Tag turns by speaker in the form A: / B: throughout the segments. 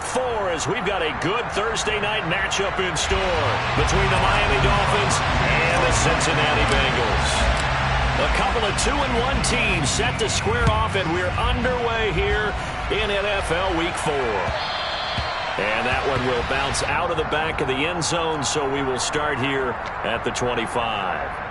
A: Week 4, as we've got a good Thursday night matchup in store between the Miami Dolphins and the Cincinnati Bengals. A couple of 2-1 teams set to square off, and we're underway here in NFL Week 4. And that one will bounce out of the back of the end zone, so we will start here at the 25.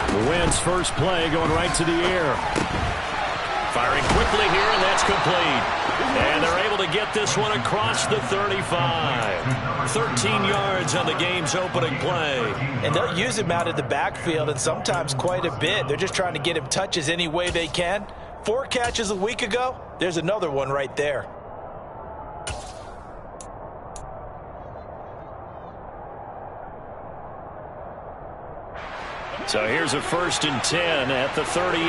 A: The Wentz first play going right to the air. Firing quickly here, and that's complete. And they're able to get this one across the 35. 13 yards on the game's opening play.
B: And they'll use him out of the backfield, and sometimes quite a bit. They're just trying to get him touches any way they can. 4 catches a week ago. There's another one right there.
A: So here's a 1st and 10 at the 38.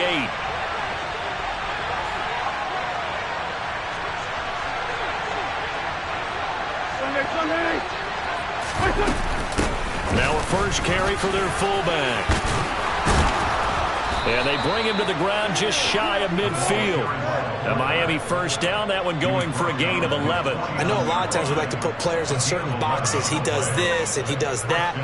A: Now a first carry for their fullback. And they bring him to the ground just shy of midfield. A Miami first down, that one going for a gain of 11.
B: I know a lot of times we like to put players in certain boxes. He does this and he does that.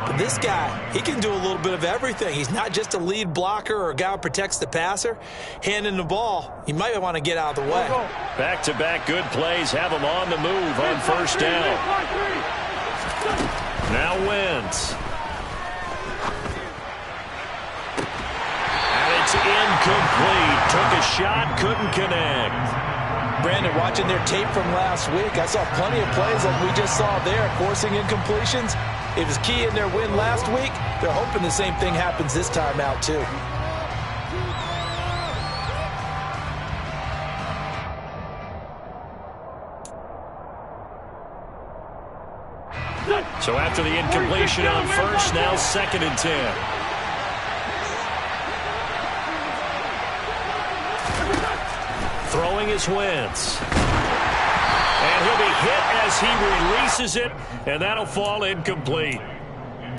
B: But this guy, he can do a little bit of everything. He's not just a lead blocker or a guy who protects the passer. Handing the ball, you might want to get out of the way.
A: Back-to-back good plays have him on the move on first down. Now Wentz. It's incomplete. Took a shot, couldn't connect.
B: Brandon, watching their tape from last week, I saw plenty of plays like we just saw there, forcing incompletions. It was key in their win last week. They're hoping the same thing happens this time out, too.
A: So after the incompletion on first, now 2nd and 10. Throwing is Wentz. And he'll be hit as he releases it, and that'll fall incomplete.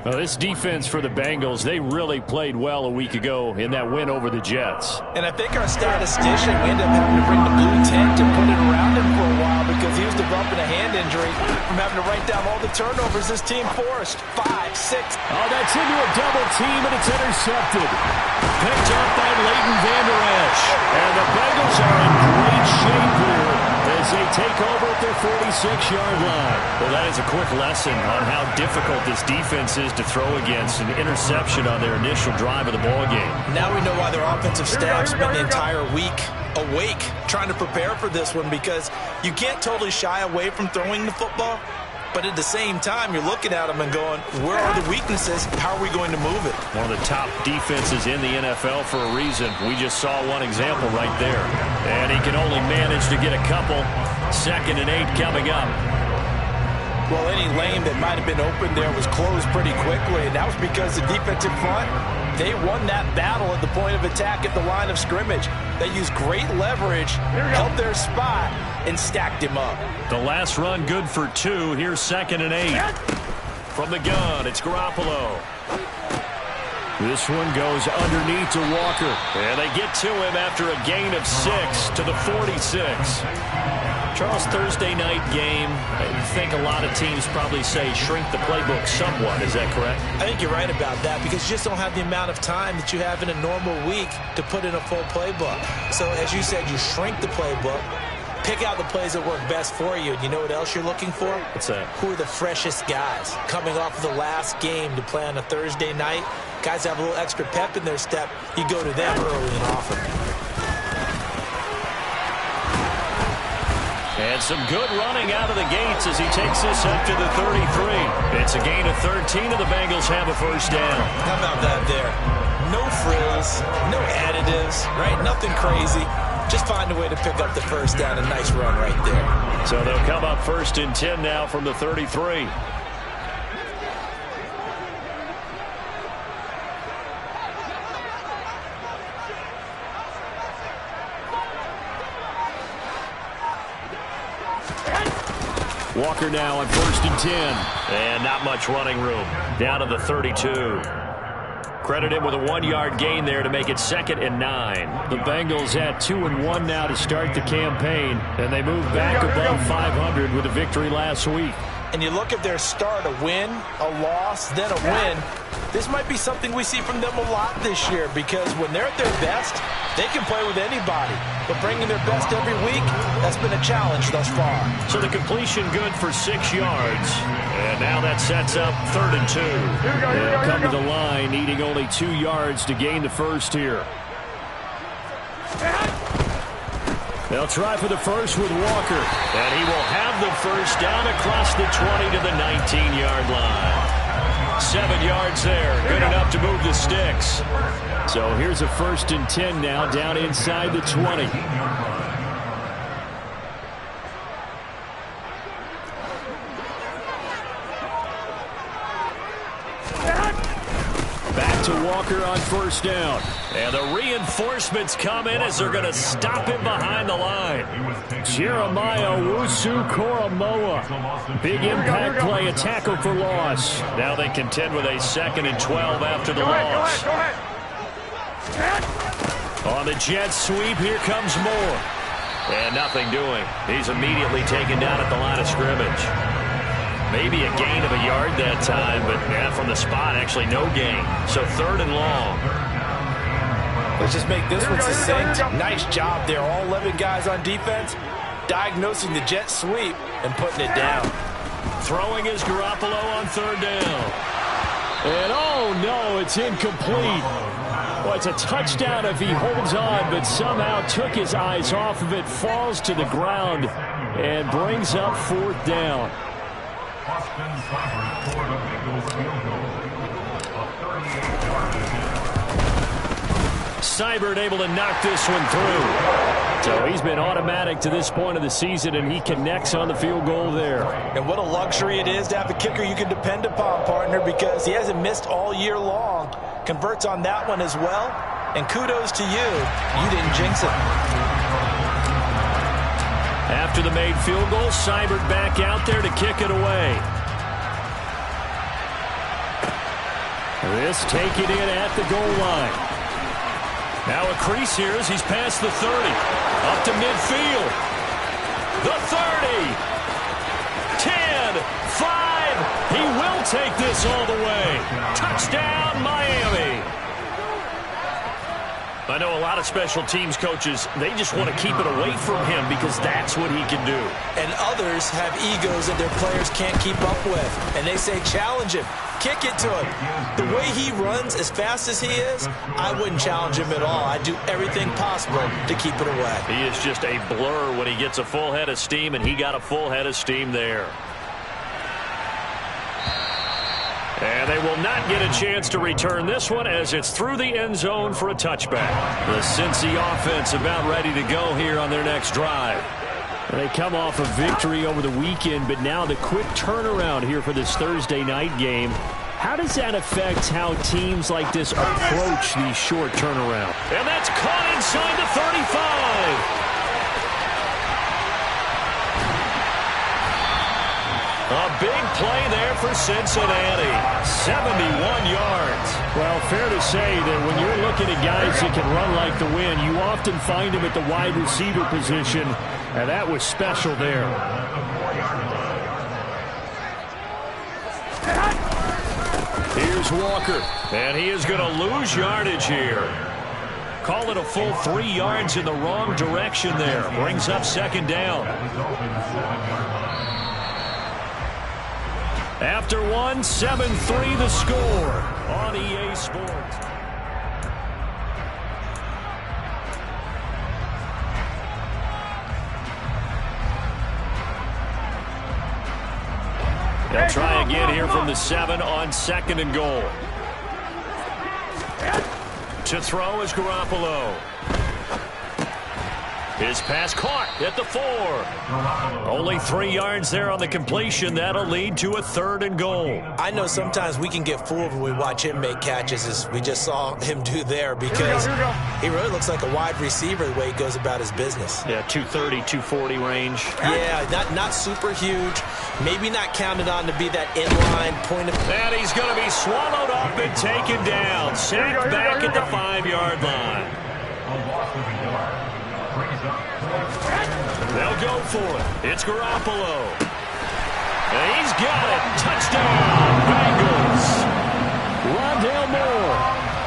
C: Well, this defense for the Bengals, they really played well a week ago in that win over the Jets.
B: And I think our statistician, we ended up having to bring the blue tent and put it around him for a while because he was developing a hand injury from having to write down all the turnovers this team forced. 5, 6.
C: Oh, that's into a double team, and it's intercepted.
A: Picked up by Leighton Vander Esch. And the Bengals are in great shape here as they take over at their 46-yard line. Well, that is a quick lesson on how difficult this defense is to throw against. An interception on their initial drive of the ballgame.
B: Now we know why their offensive staff spent the entire week awake trying to prepare for this one, because you can't totally shy away from throwing the football. But at the same time, you're looking at them and going, where are the weaknesses? How are we going to move it?
A: One of the top defenses in the NFL for a reason. We just saw one example right there. And he can only manage to get a couple. 2nd and 8 coming up.
B: Well, any lane that might have been open there was closed pretty quickly, and that was because the defensive front, they won that battle at the point of attack at the line of scrimmage. They used great leverage, held their spot, and stacked him up.
A: The last run good for 2. Here's 2nd and 8. From the gun, it's Garoppolo. This one goes underneath to Walker. And they get to him after a gain of 6 to the 46. Charles, Thursday night game, I think a lot of teams probably say shrink the playbook somewhat. Is that correct?
B: I think you're right about that, because you just don't have the amount of time that you have in a normal week to put in a full playbook. So, as you said, you shrink the playbook, pick out the plays that work best for you. And you know what else you're looking for?
A: What's that?
B: Who are the freshest guys coming off of the last game to play on a Thursday night? Guys have a little extra pep in their step. You go to them early and often.
A: And some good running out of the gates as he takes this up to the 33. It's a gain of 13, and the Bengals have a first down.
B: How about that there? No frills, no additives, right? Nothing crazy. Just find a way to pick up the first down. A nice run right there.
A: So they'll come up 1st and 10 now from the 33.
C: Walker now on 1st and 10.
A: And not much running room. Down to the 32. Credit him with a 1-yard gain there to make it 2nd and 9.
C: The Bengals at 2-1 now to start the campaign, and they move back above 500 with a victory last week.
B: And you look at their start, a win, a loss, then a win. This might be something we see from them a lot this year, because when they're at their best, they can play with anybody. But bringing their best every week, that's been a challenge thus far.
A: So the completion good for 6 yards. And now that sets up 3rd and 2.
C: They'll come to the line, needing only 2 yards to gain the first here. They'll try for the first with Walker.
A: And he will have the first down across the 20 to the 19-yard line. 7 yards there. Good enough to move the sticks.
C: So here's a 1st and 10 now, down inside the 20. Back to Walker on 1st down.
A: And the reinforcements come in as they're going to stop him behind the line.
C: Jeremiah Wusu-Koromoa. Big impact play, a tackle for loss.
A: Now they contend with a 2nd and 12 after the loss. On the jet sweep, here comes Moore. And nothing doing. He's immediately taken down at the line of scrimmage. Maybe a gain of a yard that time, but from the spot, actually no gain. So 3rd and long.
B: Let's just make this one succinct. Nice job there. All 11 guys on defense diagnosing the jet sweep and putting it down.
A: Throwing is Garoppolo on 3rd down.
C: And oh no, it's incomplete. Well, it's a touchdown if he holds on, but somehow took his eyes off of it, falls to the ground, and brings up 4th down.
A: Seibert able to knock this one through.
C: So he's been automatic to this point of the season, and he connects on the field goal there.
B: And what a luxury it is to have a kicker you can depend upon, partner, because he hasn't missed all year long. Converts on that one as well. And kudos to you. You didn't jinx it.
A: After the made field goal, Seibert back out there to kick it away.
C: This taken in at the goal line.
A: Now a crease here as he's past the 30. Up to midfield. The 30. 10. 5. He will take this all the way. Touchdown, Miami. I know a lot of special teams coaches, they just want to keep it away from him because that's what he can do.
B: And others have egos that their players can't keep up with. And they say, challenge him. Kick it to him. The way he runs as fast as he is, I wouldn't challenge him at all. I'd do everything possible to keep it away.
A: He is just a blur when he gets a full head of steam, and he got a full head of steam there. And they will not get a chance to return this one as it's through the end zone for a touchback. The Cincy offense about ready to go here on their next drive.
C: They come off a victory over the weekend, but now the quick turnaround here for this Thursday night game. How does that affect how teams like this approach these short turnaround?
A: And that's caught inside the 35. A big play there for Cincinnati. 71 yards.
C: Well, fair to say that when you're looking at guys that can run like the wind, you often find them at the wide receiver position, and that was special there.
A: Here's Walker, and he is going to lose yardage here. Call it a full 3 yards in the wrong direction there. Brings up 2nd down. After one, 7-3 the score on EA Sports. They'll try again here from the 7 on 2nd and goal. To throw is Garoppolo. His pass caught at the 4. Only 3 yards there on the completion. That'll lead to a 3rd and goal.
B: I know sometimes we can get fooled when we watch him make catches, as we just saw him do there, because he really looks like a wide receiver the way he goes about his business.
A: Yeah, 230, 240 range.
B: Yeah, not super huge. Maybe not counted on to be that inline point of...
A: And he's going to be swallowed up and taken down. Sacked back at the 5-yard line. They'll go for it. It's Garoppolo. And he's got it. Touchdown, Bengals.
C: Rondale Moore.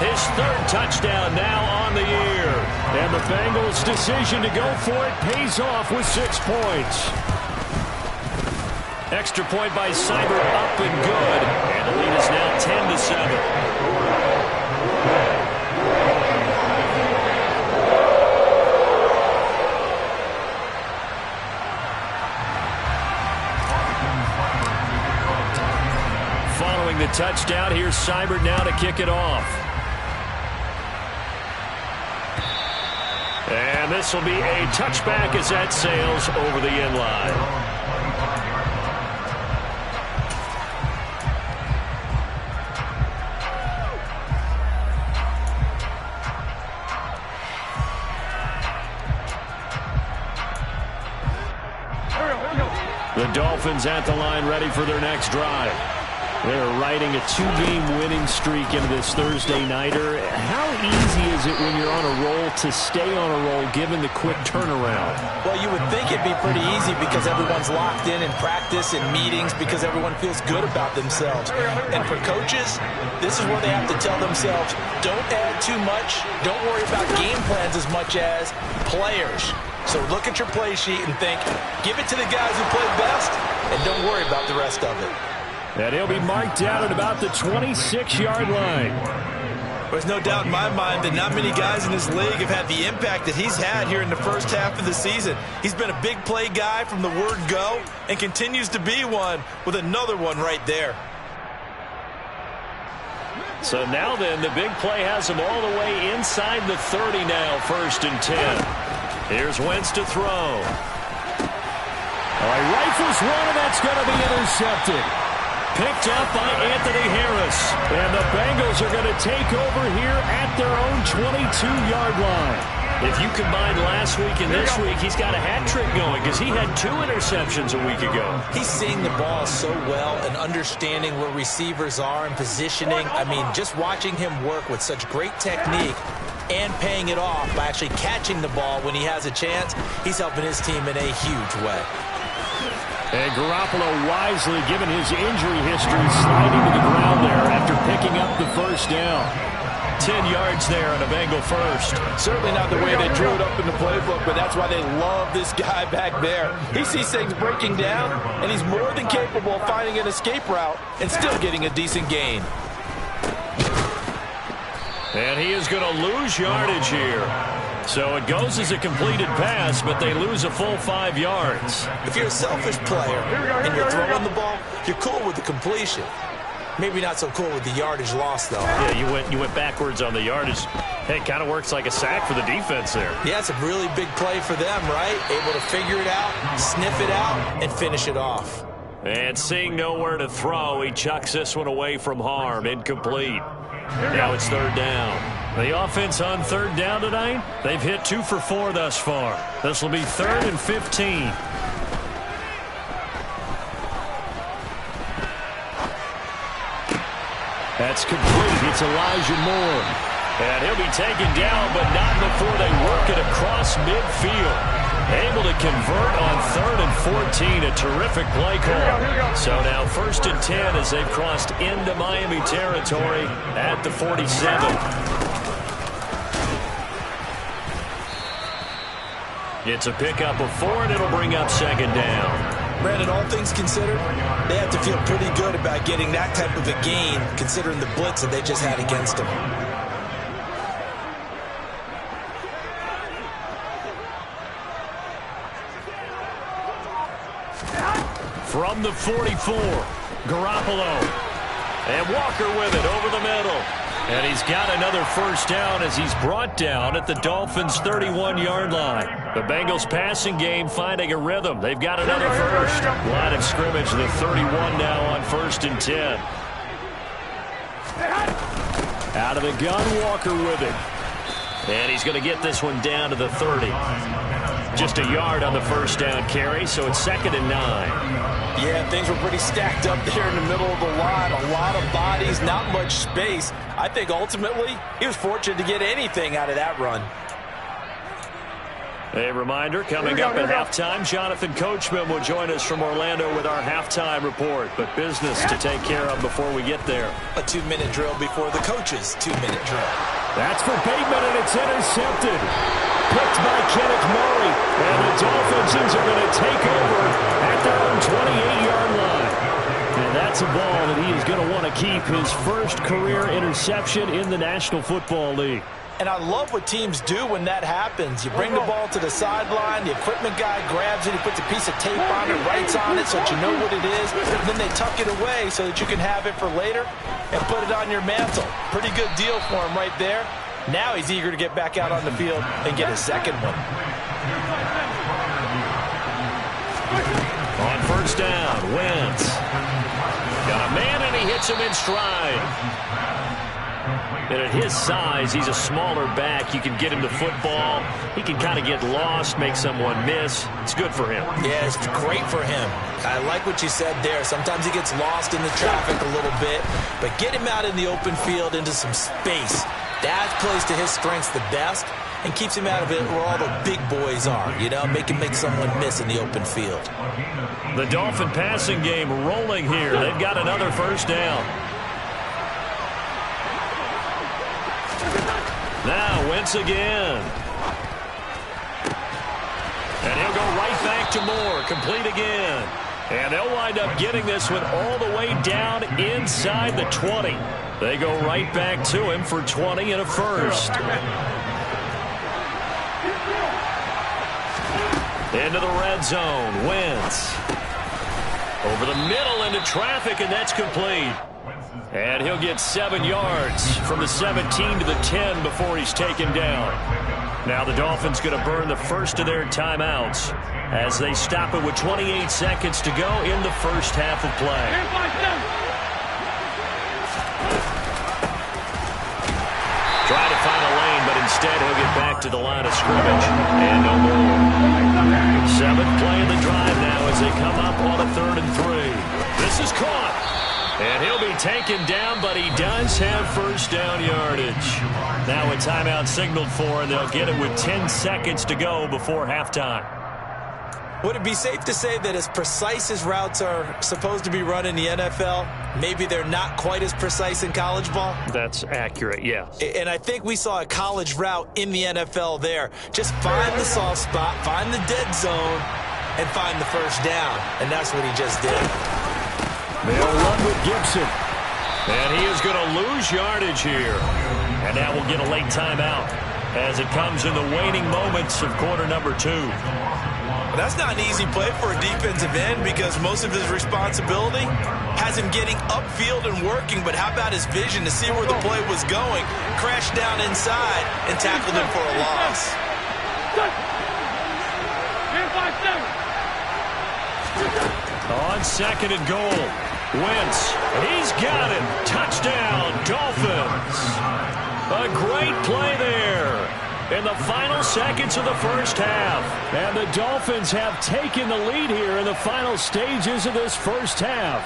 A: His 3rd touchdown now on the year.
C: And the Bengals' decision to go for it pays off with 6 points.
A: Extra point by Seibert, up and good. And the lead is now 10-7. Following the touchdown, here's Seibert now to kick it off. And this will be a touchback as that sails over the end line. The Dolphins at the line, ready for their next drive. They're riding a 2-game winning streak into this Thursday nighter. How easy is it when you're on a roll to stay on a roll given the quick turnaround?
B: Well, you would think it'd be pretty easy because everyone's locked in practice and meetings because everyone feels good about themselves. And for coaches, this is where they have to tell themselves, don't add too much, don't worry about game plans as much as players. So look at your play sheet and think, give it to the guys who played best, and don't worry about the rest of it.
C: And he'll be marked out at about the 26-yard line.
B: There's no doubt in my mind that not many guys in this league have had the impact that he's had here in the first half of the season. He's been a big play guy from the word go and continues to be one with another one right there.
A: So now then, the big play has him all the way inside the 30 now, 1st and 10. Here's Wentz to throw.
C: All right, rifles one, and that's going to be intercepted.
A: Picked up by Anthony Harris.
C: And the Bengals are going to take over here at their own 22-yard line.
A: If you combine last week and this week, he's got a hat trick going because he had 2 interceptions a week ago.
B: He's seeing the ball so well and understanding where receivers are and positioning. I mean, just watching him work with such great technique and paying it off by actually catching the ball when he has a chance, he's helping his team in a huge way.
C: And Garoppolo, wisely given his injury history, sliding to the ground there after picking up the 1st down.
A: 10 yards there on a Bengal first.
B: Certainly not the way they drew it up in the playbook, but that's why they love this guy back there. He sees things breaking down, and he's more than capable of finding an escape route and still getting a decent gain.
A: And he is going to lose yardage here. So it goes as a completed pass, but they lose a full 5 yards.
B: If you're a selfish player and you're throwing the ball, you're cool with the completion. Maybe not so cool with the yardage loss, though.
A: Yeah, you went backwards on the yardage. Hey, it kind of works like a sack for the defense there.
B: Yeah, it's a really big play for them, right? Able to figure it out, sniff it out, and finish it off.
A: And seeing nowhere to throw, he chucks this one away from harm. Incomplete. Now it's 3rd down. The offense on 3rd down tonight, they've hit 2 for 4 thus far. This will be 3rd and 15.
C: That's complete. It's Elijah Moore.
A: And he'll be taken down, but not before they work it across midfield. Able to convert on 3rd and 14. A terrific play call. So now 1st and 10 as they've crossed into Miami territory at the 47. It's a pickup of 4, and it'll bring up 2nd down.
B: Brandon, all things considered, they have to feel pretty good about getting that type of a gain, considering the blitz that they just had against them.
A: From the 44, Garoppolo. And Walker with it over the middle.
C: And he's got another first down as he's brought down at the Dolphins' 31-yard line. The Bengals passing game finding a rhythm. They've got another first. Line of scrimmage, the 31 now on 1st and 10. Out of the gun, Walker with it. And he's going to get this one down to the 30. Just a yard on the first down carry, so it's 2nd and 9.
B: Yeah, things were pretty stacked up there in the middle of the line. A lot of bodies, not much space. I think ultimately he was fortunate to get anything out of that run.
C: A reminder, coming up at halftime, Jonathan Coachman will join us from Orlando with our halftime report. But business to take care of before we get there.
B: A 2-minute drill before the coach's 2-minute drill.
C: That's for Bateman, and it's intercepted. Picked by Kenneth Murray. And the Dolphins are going to take over at their own 28-yard line. And that's a ball that he is going to want to keep, his first career interception in the National Football League.
B: And I love what teams do when that happens. You bring the ball to the sideline, the equipment guy grabs it, he puts a piece of tape on it, writes on it so that you know what it is, and then they tuck it away so that you can have it for later and put it on your mantle. Pretty good deal for him right there. Now he's eager to get back out on the field and get his second one.
C: On first down, Wentz. Got a man, and he hits him in stride. And at his size, he's a smaller back. You can get him the football. He can kind of get lost, make someone miss. It's good for him.
B: Yeah, it's great for him. I like what you said there. Sometimes he gets lost in the traffic a little bit, but get him out in the open field into some space. That plays to his strengths the best and keeps him out of it where all the big boys are, you know, make someone miss in the open field.
C: The Dolphin passing game rolling here. They've got another first down. Now Wentz again. And he'll go right back to Moore. Complete again. And they'll wind up getting this one all the way down inside the 20. They go right back to him for 20 and a first. Into the red zone. Wentz. Over the middle into traffic, and that's complete. And he'll get 7 yards from the 17 to the 10 before he's taken down. Now the Dolphins going to burn the first of their timeouts as they stop it with 28 seconds to go in the first half of play. Try to find a lane, but instead he'll get back to the line of scrimmage. And no more. 7th play of the drive now as they come up on a 3rd and 3. This is caught. And he'll be taken down, but he does have first down yardage. Now a timeout signaled for, and they'll get it with 10 seconds to go before halftime.
B: Would it be safe to say that as precise as routes are supposed to be run in the NFL, maybe they're not quite as precise in college ball?
C: That's accurate, yes.
B: And I think we saw a college route in the NFL there. Just find the soft spot, find the dead zone, and find the first down. And that's what he just did.
C: They'll run with Gibson. And he is going to lose yardage here. And now we'll get a late timeout as it comes in the waning moments of quarter number 2.
B: Well, that's not an easy play for a defensive end because most of his responsibility has him getting upfield and working. But how about his vision to see where the play was going, crashed down inside, and tackled him for a loss.
C: On 2nd and goal, Wentz, he's got him. Touchdown, Dolphins. A great play there in the final seconds of the first half. And the Dolphins have taken the lead here in the final stages of this first half.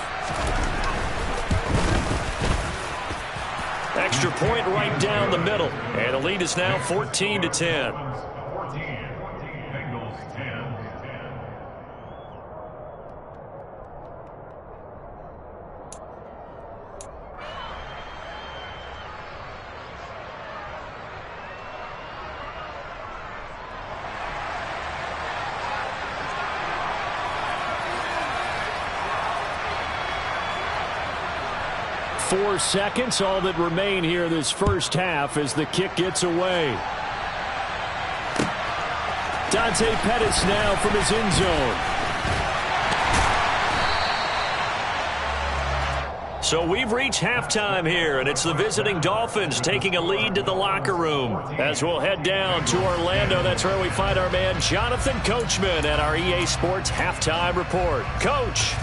C: Extra point right down the middle. And the lead is now 14-10. Four seconds, all that remain here this first half as the kick gets away. Dante Pettis now from his end zone.
A: So we've reached halftime here, and it's the visiting Dolphins taking a lead to the locker room. As we'll head down to Orlando, that's where we find our man Jonathan Coachman at our EA Sports Halftime Report. Coach.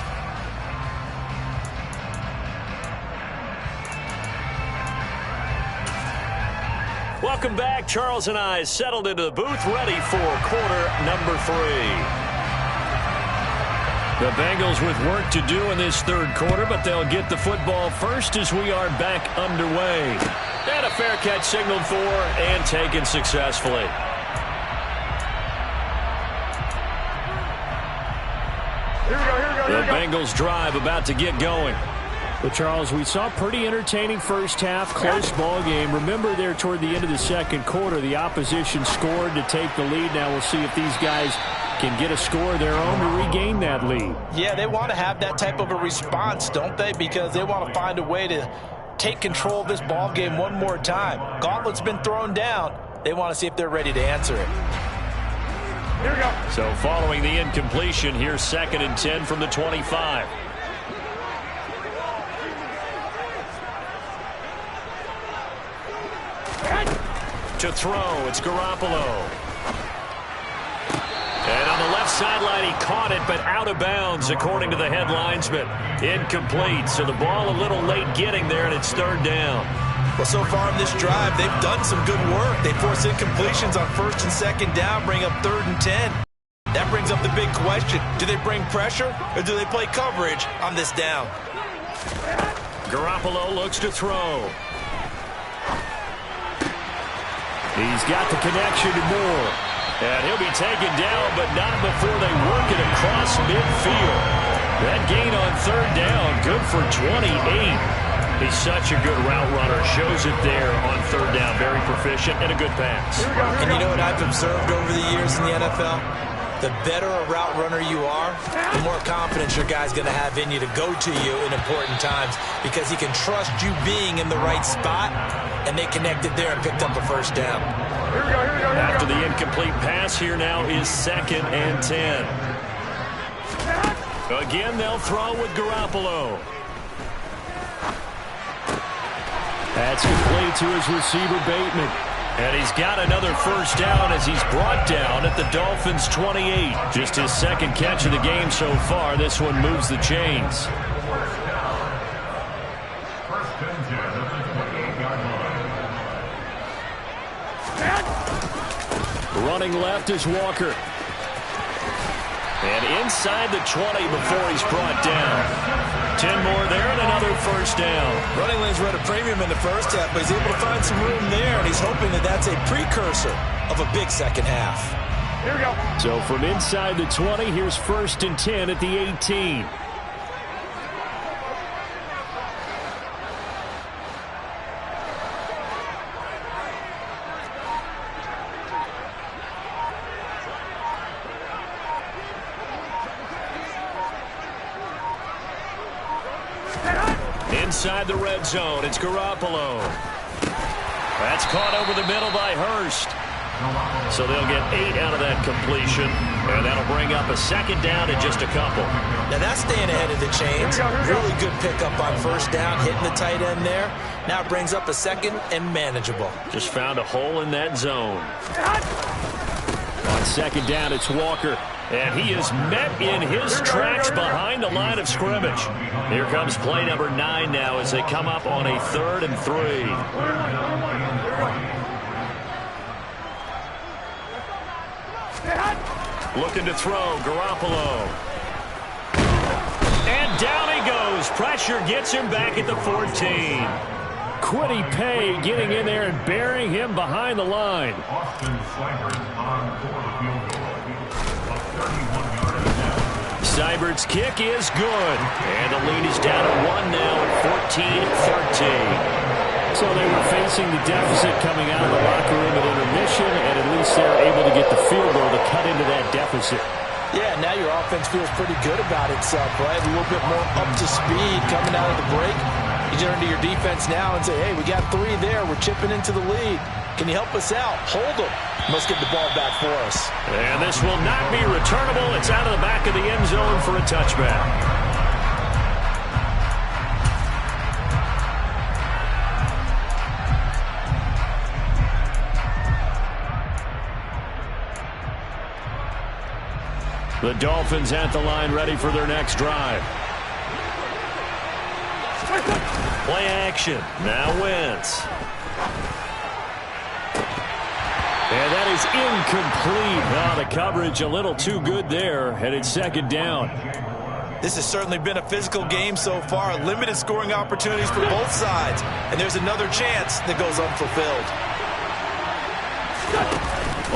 A: Welcome back. Charles and I settled into the booth, ready for quarter number 3. The Bengals with work to do in this third quarter, but they'll get the football first as we are back underway. And a fair catch signaled for and taken successfully. The Bengals drive about to get going.
C: But, Charles, we saw a pretty entertaining first half, close ball game. Remember there toward the end of the second quarter, the opposition scored to take the lead. Now we'll see if these guys can get a score of their own to regain that lead.
B: Yeah, they want to have that type of a response, don't they? Because they want to find a way to take control of this ball game one more time. Gauntlet's been thrown down. They want to see if they're ready to answer it.
A: Here we go. So following the incompletion, here's 2nd and 10 from the 25. To throw, it's Garoppolo. And on the left sideline, he caught it, but out of bounds, according to the head linesman. Incomplete, so the ball a little late getting there, and it's 3rd down.
B: Well, so far in this drive, they've done some good work. They force incompletions on 1st and 2nd down, bring up 3rd and 10. That brings up the big question. Do they bring pressure, or do they play coverage on this down?
A: Garoppolo looks to throw.
C: He's got the connection to Moore.
A: And he'll be taken down, but not before they work it across midfield. That gain on 3rd down, good for 28. He's such a good route runner. Shows it there on 3rd down. Very proficient and a good pass.
B: And you know what I've observed over the years in the NFL? The better a route runner you are, the more confidence your guy's going to have in you to go to you in important times because he can trust you being in the right spot, and they connected there and picked up a 1st down.
A: After the incomplete pass, here now is 2nd and 10. Again, they'll throw with Garoppolo.
C: That's complete to his receiver, Bateman.
A: And he's got another 1st down as he's brought down at the Dolphins' 28. Just his 2nd catch of the game so far. This one moves the chains.
C: Running left is Walker.
A: And inside the 20 before he's brought down. 10 more there and another 1st down.
B: Running lanes run a premium in the first half, but he's able to find some room there, and he's hoping that that's a precursor of a big second half.
A: Here we go.
C: So from inside the 20, here's 1st and 10 at the 18.
A: Inside the red zone, it's Garoppolo. That's caught over the middle by Hurst. So they'll get 8 out of that completion, and that'll bring up a 2nd down and just a couple.
B: Now that's staying ahead of the chains. Really good pickup on 1st down, hitting the tight end there. Now it brings up a 2nd and manageable.
A: Just found a hole in that zone.
C: On 2nd down, it's Walker.
A: And he is met in his tracks behind the line of scrimmage. Here comes play number 9 now as they come up on a 3rd and 3. Looking to throw, Garoppolo. And down he goes. Pressure gets him back at the 14.
C: Quiddy Pay getting in there and burying him behind the line.
A: Seibert's kick is good. And the lead is down to 1 now at 14-13.
C: So they were facing the deficit coming out of the locker room at intermission, and at least they're able to get the field goal to cut into that deficit.
B: Yeah, now your offense feels pretty good about itself, right? A little bit more up to speed coming out of the break. You turn to your defense now and say, hey, we got 3 there. We're chipping into the lead. Can you help us out? Hold them. Let's get the ball back for us.
A: And this will not be returnable. It's out of the back of the end zone for a touchback.
C: The Dolphins at the line ready for their next drive.
A: Play action. Now Wentz.
C: And that is incomplete. Oh, the coverage a little too good there, and it's second down.
B: This has certainly been a physical game so far. Limited scoring opportunities for both sides. And there's another chance that goes unfulfilled.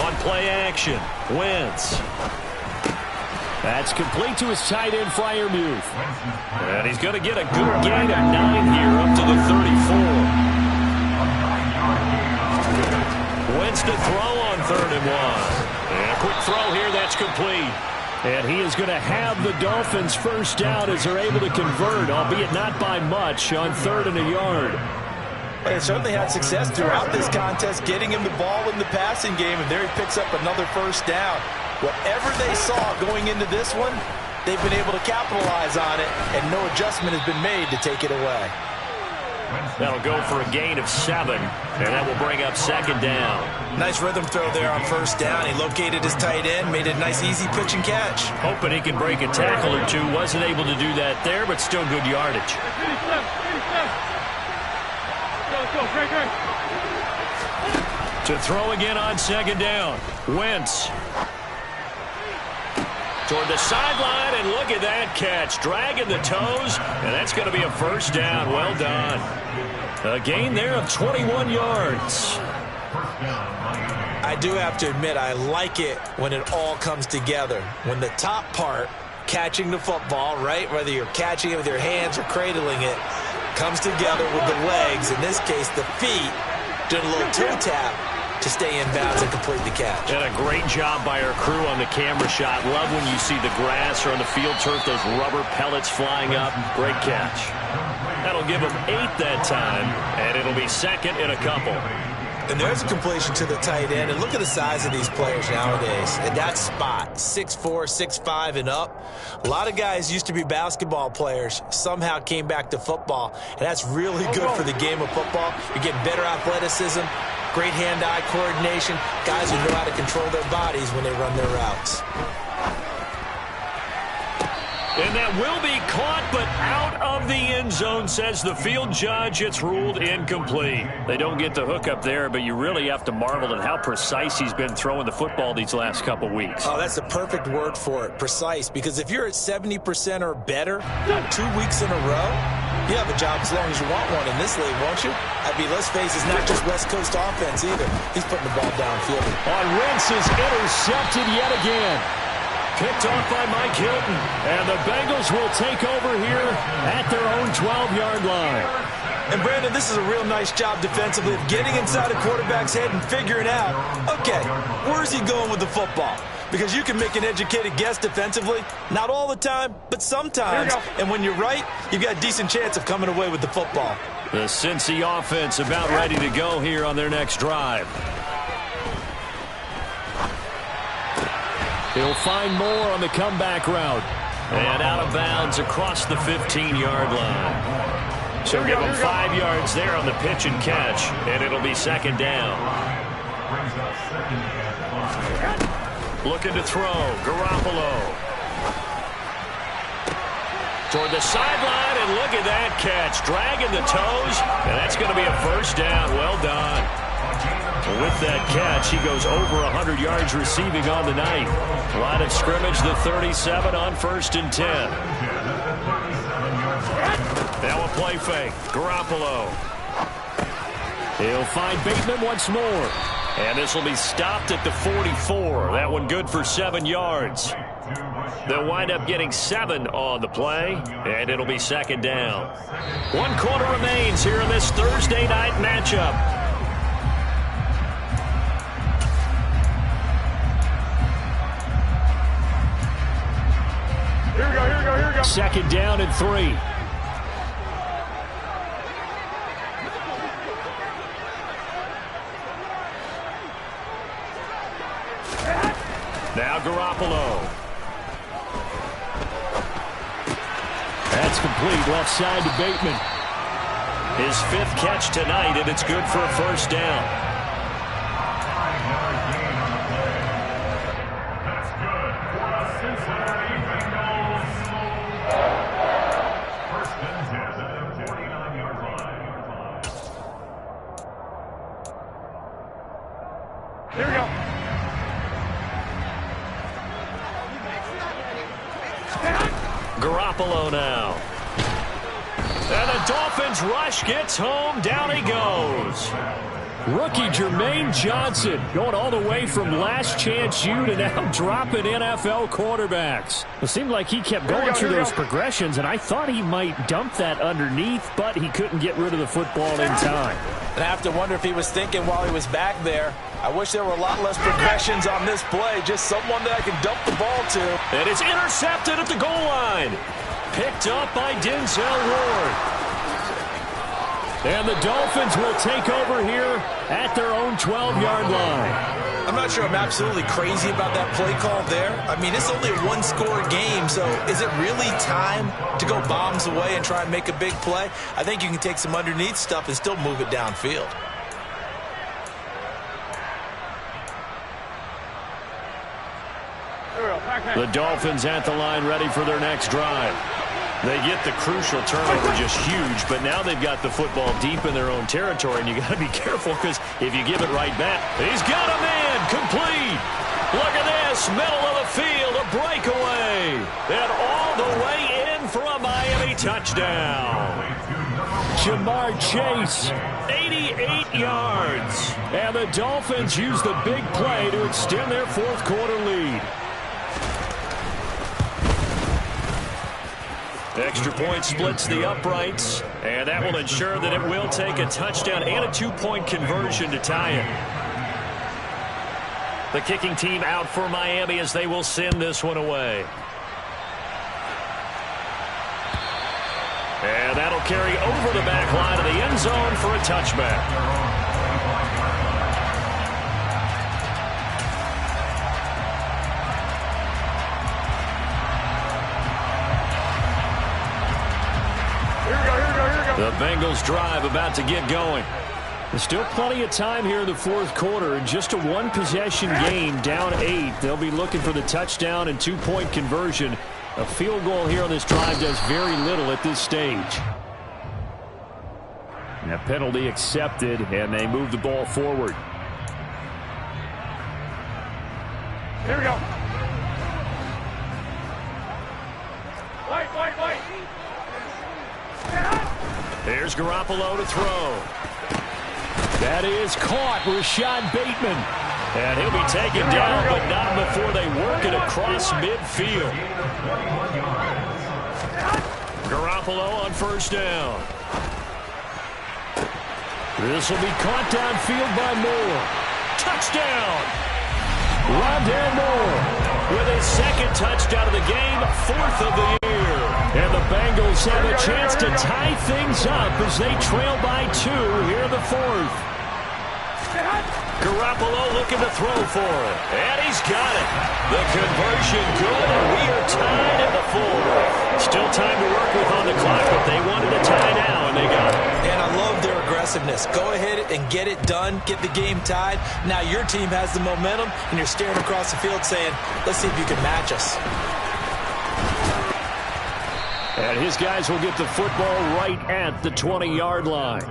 A: On play action, Wentz.
C: That's complete to his tight end, Freiermuth.
A: And he's going to get a good gain of 9 here up to the 34. Wentz to throw on 3rd and 1. And a quick throw here, that's complete.
C: And he is going to have the Dolphins first down as they're able to convert, albeit not by much, on 3rd and a yard.
B: They certainly had success throughout this contest, getting him the ball in the passing game, and there he picks up another first down. Whatever they saw going into this one, they've been able to capitalize on it, and no adjustment has been made to take it away.
A: That'll go for a gain of 7, and that will bring up second down.
B: Nice rhythm throw there on first down. He located his tight end, made a nice easy pitch and catch.
A: Hoping he can break a tackle or two. Wasn't able to do that there, but still good yardage. To throw again on second down. Wentz. Toward the sideline, and look at that catch. Dragging the toes, and that's going to be a first down. Well done. A gain there of 21 yards.
B: I do have to admit, I like it when it all comes together. When the top part, catching the football, right, whether you're catching it with your hands or cradling it, comes together with the legs, in this case the feet, doing a little toe tap to stay in bounds and complete the catch.
A: And a great job by our crew on the camera shot. Love when you see the grass or on the field turf, those rubber pellets flying up. Great catch. That'll give them 8 that time, and it'll be second in a couple.
B: And there's a completion to the tight end. And look at the size of these players nowadays. At that spot, 6'4", 6'5", and up. A lot of guys used to be basketball players, somehow came back to football. And that's really good for the game of football. You're getting better athleticism, great hand-eye coordination, guys who know how to control their bodies when they run their routes.
A: And that will be caught, but out of the end zone, says the field judge. It's ruled incomplete. They don't get the hook up there, but you really have to marvel at how precise he's been throwing the football these last couple weeks.
B: Oh, that's the perfect word for it, precise, because if you're at 70% or better 2 weeks in a row, you have a job as long as you want one in this league, won't you? I mean, let's face it, it's not just West Coast offense either. He's putting the ball downfield.
C: Wentz is intercepted yet again.
A: Picked off by Mike Hilton.
C: And the Bengals will take over here at their own 12-yard line.
B: And, Brandon, this is a real nice job defensively of getting inside a quarterback's head and figuring out, okay, where's he going with the football? Because you can make an educated guess defensively, not all the time, but sometimes. And when you're right, you've got a decent chance of coming away with the football.
A: The Cincy offense about ready to go here on their next drive.
C: He'll find more on the comeback route.
A: And out of bounds across the 15-yard line. So give him 5 yards there on the pitch and catch, and it'll be second down. Looking to throw, Garoppolo. Toward the sideline, and look at that catch. Dragging the toes, and that's going to be a first down. Well done. With that catch, he goes over 100 yards receiving on the night. Line of scrimmage, the 37 on 1st and 10. Now a play fake. Garoppolo.
C: He'll find Bateman once more.
A: And this will be stopped at the 44. That one good for 7 yards. They'll wind up getting 7 on the play, and it'll be second down. 1 quarter remains here in this Thursday night matchup.
D: Here we go.
C: Second down and 3.
A: Now Garoppolo.
C: That's complete, left side to Bateman.
A: His 5th catch tonight, and it's good for a first down.
D: That's good.
A: Garoppolo now. And the Dolphins rush gets home. Down he goes.
C: Rookie Jermaine Johnson going all the way from last chance U to now dropping NFL quarterbacks. It seemed like he kept going through those progressions, and I thought he might dump that underneath, but he couldn't get rid of the football in time.
B: And I have to wonder if he was thinking while he was back there, I wish there were a lot less progressions on this play, just someone that I can dump the ball to.
A: And it's intercepted at the goal line. Picked up by Denzel Ward. And the Dolphins will take over here at their own 12-yard line.
B: I'm not sure I'm absolutely crazy about that play call there. I mean, it's only a one-score game, so is it really time to go bombs away and try and make a big play? I think you can take some underneath stuff and still move it downfield.
A: The Dolphins at the line ready for their next drive. They get the crucial turnover, just huge, but now they've got the football deep in their own territory, and you got to be careful because if you give it right back, he's got a man complete. Look at this, middle of the field, a breakaway, and all the way in for a Miami touchdown.
C: Jamar Chase,
A: 88 yards.
C: And the Dolphins use the big play to extend their fourth quarter lead.
A: Extra point splits the uprights, and that will ensure that it will take a touchdown and a two-point conversion to tie it. The kicking team out for Miami as they will send this one away. And that'll carry over the back line of the end zone for a touchback. The Bengals drive about to get going.
C: There's still plenty of time here in the fourth quarter. Just a one-possession game, down 8. They'll be looking for the touchdown and two-point conversion. A field goal here on this drive does very little at this stage. And a penalty accepted, and they move the ball forward.
D: Here we go.
A: Here's Garoppolo to throw.
C: That is caught. Rashad Bateman.
A: And he'll be taken down, but not before they work it across midfield. Garoppolo on first down.
C: This will be caught downfield by Moore.
A: Touchdown!
C: Rondale Moore
A: with his second touchdown of the game, fourth of the year.
C: And the Bengals have a chance to tie things up as they trail by 2 here in the fourth.
A: Garoppolo looking to throw for it. And he's got it. The conversion good, and we are tied at the fourth. Still time to work with on the clock, but they wanted a tie now, and they got it.
B: And I love their aggressiveness. Go ahead and get it done. Get the game tied. Now your team has the momentum, and you're staring across the field saying, let's see if you can match us.
C: And his guys will get the football right at the 20-yard line.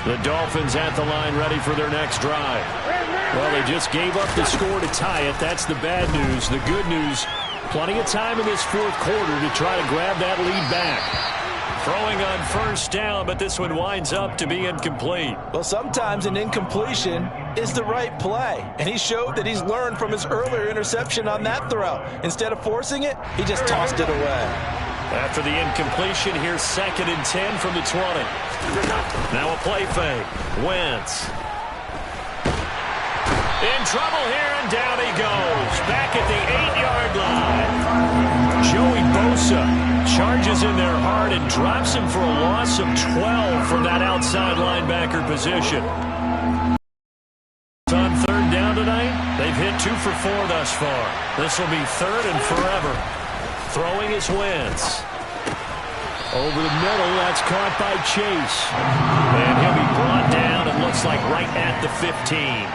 C: The Dolphins at the line ready for their next drive. Well, they just gave up the score to tie it. That's the bad news. The good news, plenty of time in this fourth quarter to try to grab that lead back.
A: Throwing on first down, but this one winds up to be incomplete.
B: Well, sometimes an incompletion is the right play. And he showed that he's learned from his earlier interception on that throw. Instead of forcing it, he just tossed it away.
A: After the incompletion, here's 2nd and 10 from the 20. Now a play fake. Wentz. In trouble here, and down he goes. Back at the 8-yard line. Joey Bosa charges in there hard and drops him for a loss of 12 from that outside linebacker position. On third down tonight, they've hit 2 for 4 thus far. This will be 3rd and forever. Throwing is Wentz.
C: Over the middle, that's caught by Chase.
A: And he'll be brought down, it looks like right at the 15.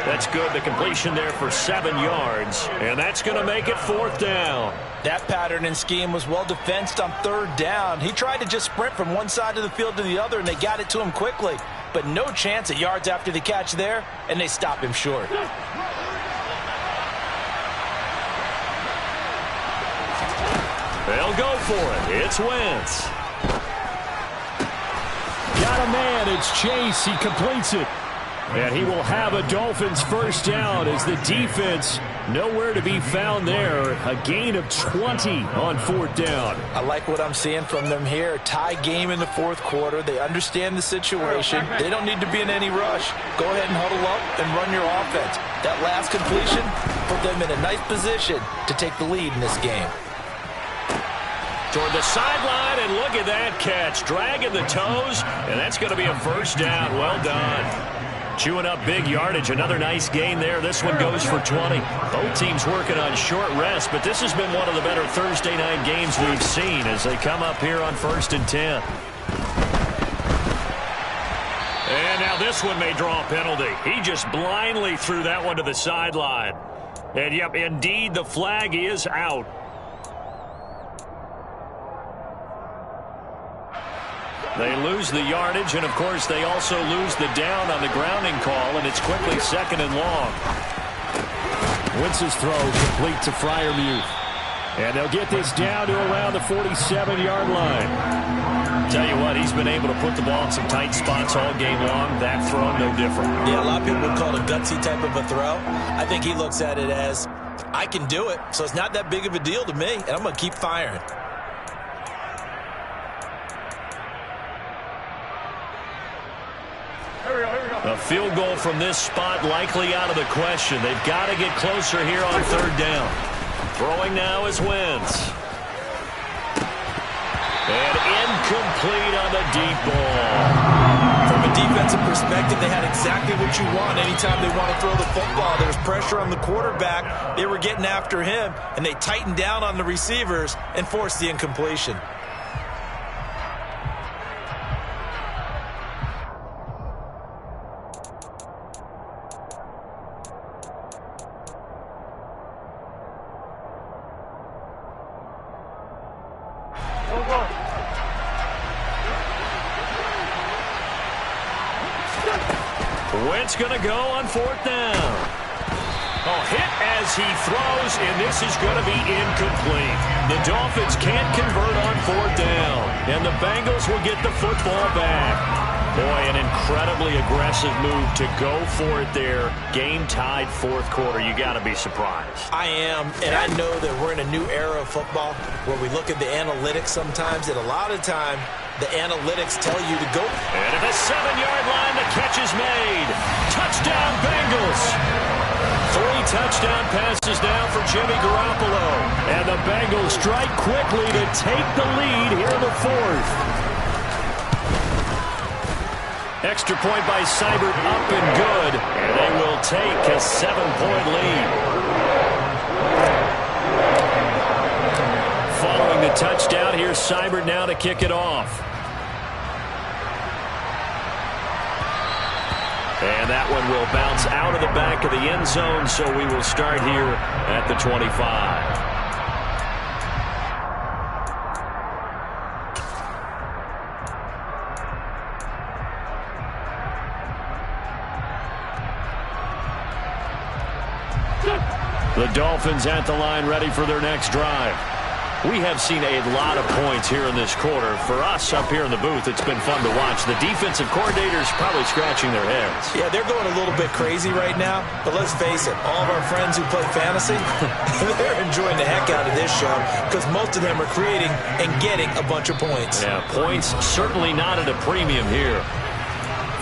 A: That's good. The completion there for 7 yards. And that's going to make it 4th down.
B: That pattern and scheme was well defensed on 3rd down. He tried to just sprint from one side of the field to the other, and they got it to him quickly. But no chance at yards after the catch there, and they stop him short.
A: They'll go for it. It's Wentz.
C: Got a man. It's Chase. He completes it. And he will have a Dolphins first down as the defense nowhere to be found there. A gain of 20 on 4th down.
B: I like what I'm seeing from them here. Tie game in the 4th quarter. They understand the situation. They don't need to be in any rush. Go ahead and huddle up and run your offense. That last completion put them in a nice position to take the lead in this game.
A: Toward the sideline, and look at that catch. Dragging the toes, and that's going to be a first down. Well done. Chewing up big yardage. Another nice gain there. This one goes for 20. Both teams working on short rest, but this has been one of the better Thursday night games we've seen as they come up here on 1st and 10. And now this one may draw a penalty. He just blindly threw that one to the sideline. And, yep, indeed, the flag is out. They lose the yardage, and, of course, they also lose the down on the grounding call, and it's quickly 2nd and long.
C: Wentz's throw complete to Freiermuth. And they'll get this down to around the 47-yard line.
A: Tell you what, he's been able to put the ball in some tight spots all game long. That throw, no different.
B: Yeah, a lot of people would call it a gutsy type of a throw. I think he looks at it as, I can do it, so it's not that big of a deal to me, and I'm going to keep firing.
A: A field goal from this spot likely out of the question. They've got to get closer here on 3rd down. Throwing now is Wentz. And incomplete on the deep ball.
B: From a defensive perspective, they had exactly what you want anytime they want to throw the football. There's pressure on the quarterback. They were getting after him, and they tightened down on the receivers and forced the incompletion.
A: Wentz going to go on 4th down. Oh, hit as he throws, and this is going to be incomplete. The Dolphins can't convert on 4th down, and the Bengals will get the football back. Boy, an incredibly aggressive move to go for it there. Game tied 4th quarter. You got to be surprised.
B: I am, and I know that we're in a new era of football where we look at the analytics sometimes, and a lot of time the analytics tell you to go.
A: And at the 7-yard line, the catch is made. Touchdown, Bengals. 3 touchdown passes now for Jimmy Garoppolo.
C: And the Bengals strike quickly to take the lead here in the 4th.
A: Extra point by Seibert, up and good. And they will take a 7-point lead. Following the touchdown, here's Seibert now to kick it off. And that one will bounce out of the back of the end zone, so we will start here at the 25. The Dolphins at the line ready for their next drive. We have seen a lot of points here in this quarter. For us up here in the booth, it's been fun to watch. The defensive coordinators probably scratching their heads.
B: Yeah, they're going a little bit crazy right now. But let's face it, all of our friends who play fantasy, they're enjoying the heck out of this show because most of them are creating and getting a bunch of points.
A: Yeah, points certainly not at a premium here.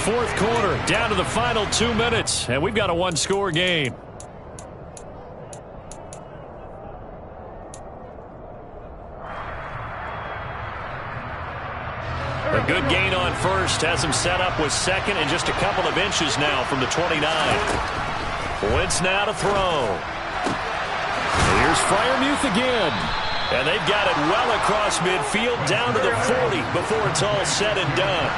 C: 4th quarter, down to the final 2 minutes, and we've got a 1-score game.
A: A good gain on first has him set up with 2nd and just a couple of inches now from the 29. Wentz now to throw.
C: Here's Freiermuth again.
A: And they've got it well across midfield down to the 40 before it's all said and done.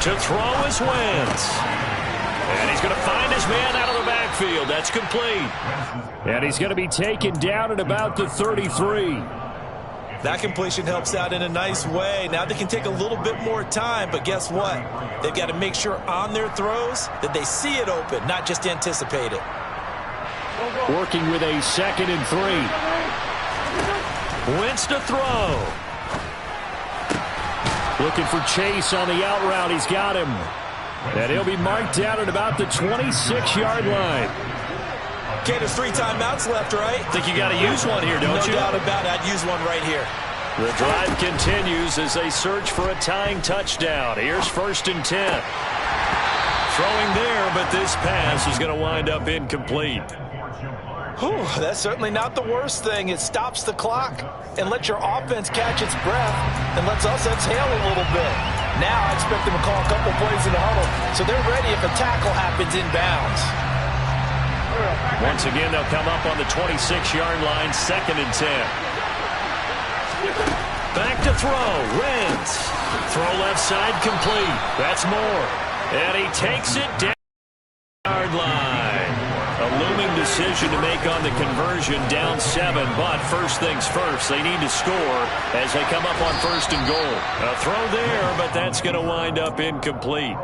A: To throw is Wentz. And he's going to find his man out of the backfield. That's complete.
C: And he's going to be taken down at about the 33.
B: That completion helps out in a nice way. Now they can take a little bit more time, but guess what? They've got to make sure on their throws that they see it open, not just anticipate it.
C: Working with a 2nd and 3.
A: Wentz to throw.
C: Looking for Chase on the out route. He's got him. And he'll be marked down at about the 26-yard line.
B: Okay, there's 3 timeouts left, right?
A: Think you got to use one here, don't you?
B: No doubt about it. I'd use one right here.
A: The drive continues as they search for a tying touchdown. Here's 1st and 10. Throwing there, but this pass is going to wind up incomplete.
B: Whew, that's certainly not the worst thing. It stops the clock and lets your offense catch its breath and lets us exhale a little bit. Now I expect them to call a couple plays in the huddle so they're ready if a tackle happens inbounds.
A: Once again, they'll come up on the 26-yard line, 2nd and 10. Back to throw. Wentz. Throw left side complete. That's Moore. And he takes it down the yard line. A looming decision to make on the conversion, down 7. But first things first, they need to score as they come up on 1st and goal. A throw there, but that's going to wind up incomplete.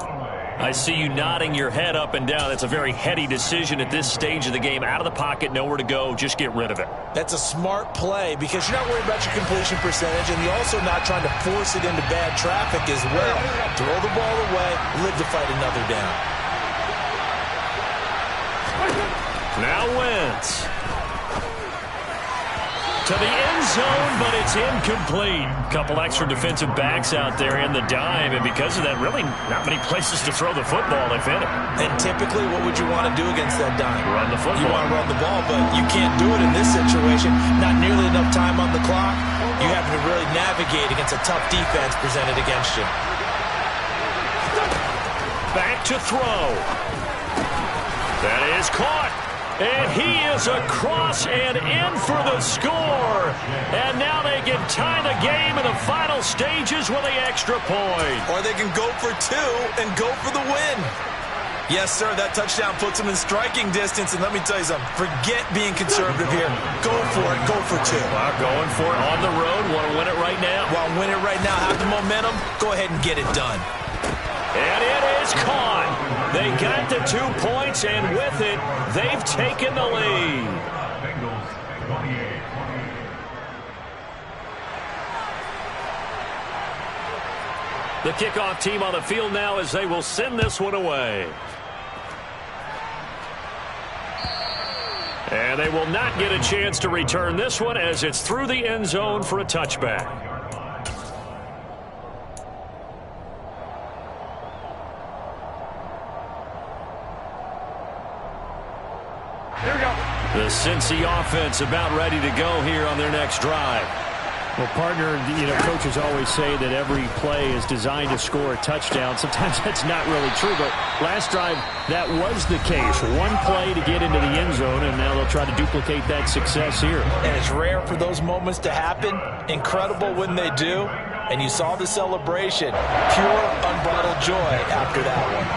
A: I see you nodding your head up and down. It's a very heady decision at this stage of the game. Out of the pocket, nowhere to go. Just get rid of it.
B: That's a smart play because you're not worried about your completion percentage, and you're also not trying to force it into bad traffic as well. Throw the ball away, live to fight another down.
A: Now Wentz. To the end zone, but it's incomplete. Couple extra defensive backs out there in the dime, and because of that, really not many places to throw the football, if any.
B: And typically, what would you want to do against that dime?
A: Run the football.
B: You want to run the ball, but you can't do it in this situation. Not nearly enough time on the clock. You have to really navigate against a tough defense presented against you.
A: Back to throw. That is caught. And he is across and in for the score. And now they can tie the game in the final stages with the extra point.
B: Or they can go for 2 and go for the win. Yes, sir, that touchdown puts them in striking distance. And let me tell you something, forget being conservative here. Go for it, go for 2.
A: Well, going for it on the road. Want to win it right now?
B: Want to win it right now, have the momentum, go ahead and get it done.
A: And it is caught. They got the 2 points, and with it, they've taken the lead. The kickoff team on the field now as they will send this one away. And they will not get a chance to return this one as it's through the end zone for a touchback. The Cincy offense about ready to go here on their next drive.
C: Well, partner, coaches always say that every play is designed to score a touchdown. Sometimes that's not really true, but last drive, that was the case. One play to get into the end zone, and now they'll try to duplicate that success here.
B: And it's rare for those moments to happen. Incredible when they do. And you saw the celebration. Pure, unbridled joy after that one.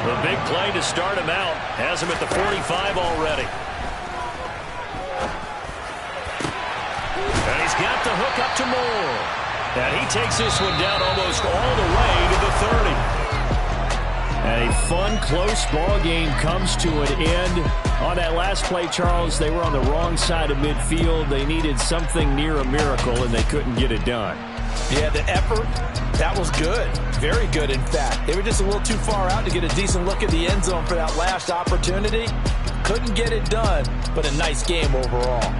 A: The big play to start him out has him at the 45 already. And he's got the hook up to Moore. And he takes this one down almost all the way to the 30.
C: And a fun, close ball game comes to an end. On that last play, Charles, they were on the wrong side of midfield. They needed something near a miracle, and they couldn't get it done.
B: Yeah, the effort, that was good. Very good, in fact. They were just a little too far out to get a decent look at the end zone for that last opportunity. Couldn't get it done, but a nice game overall.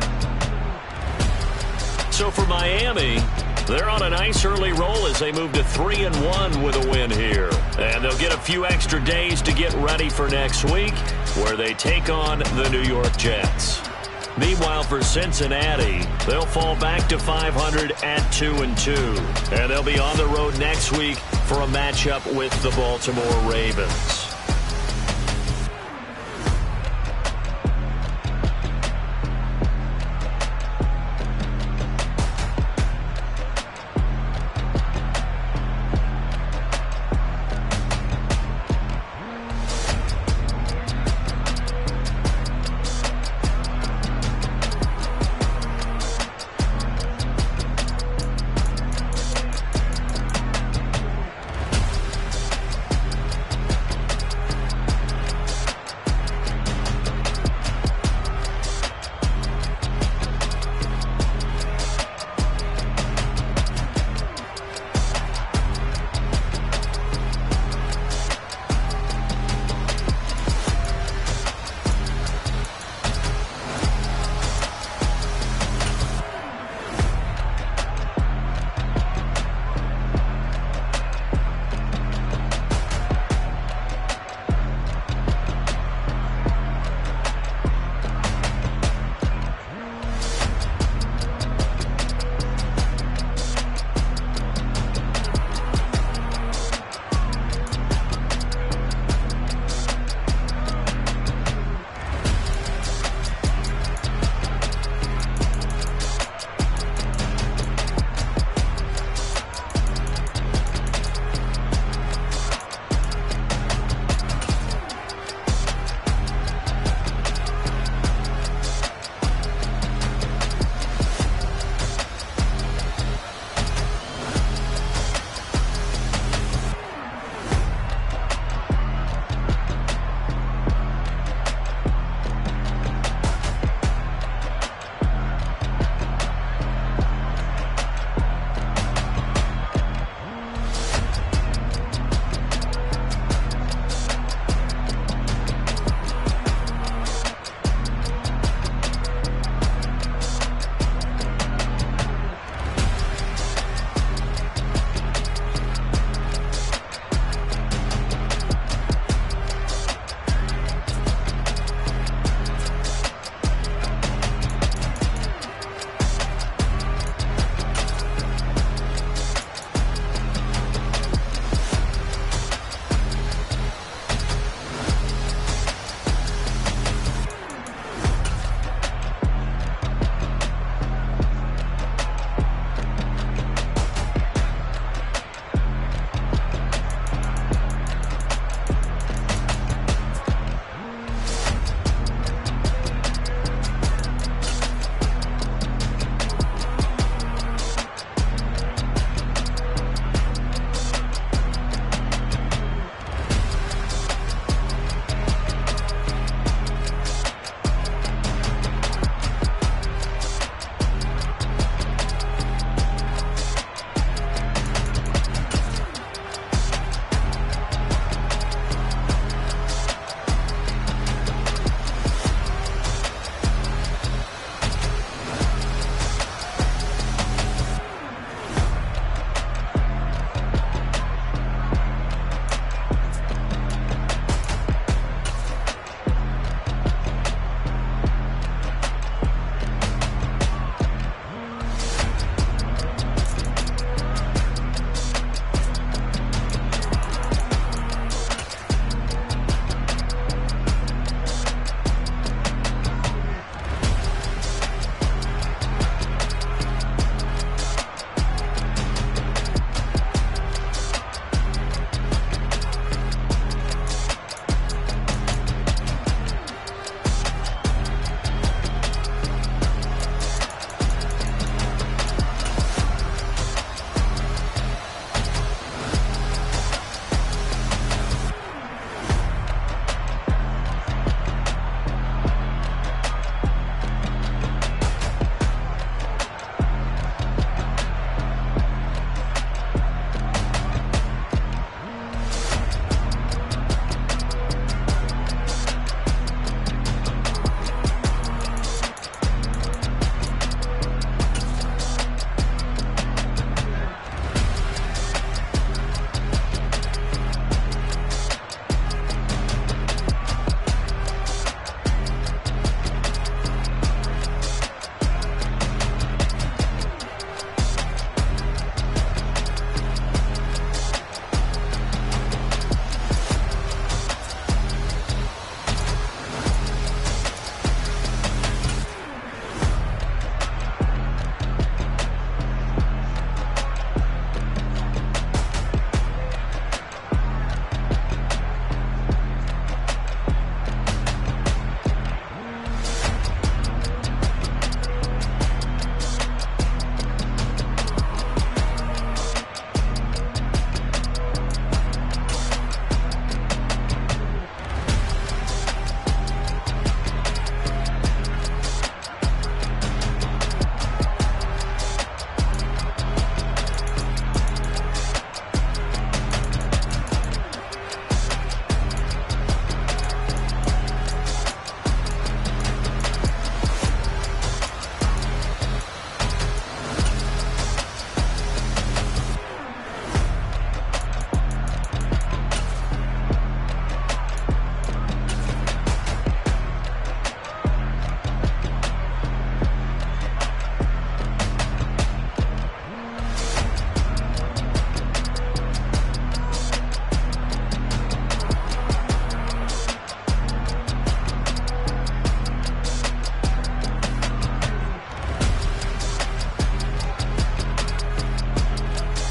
A: So for Miami, they're on a nice early roll as they move to 3-1 with a win here. And they'll get a few extra days to get ready for next week, where they take on the New York Jets. Meanwhile, for Cincinnati, they'll fall back to 500 at 2-2. And they'll be on the road next week for a matchup with the Baltimore Ravens.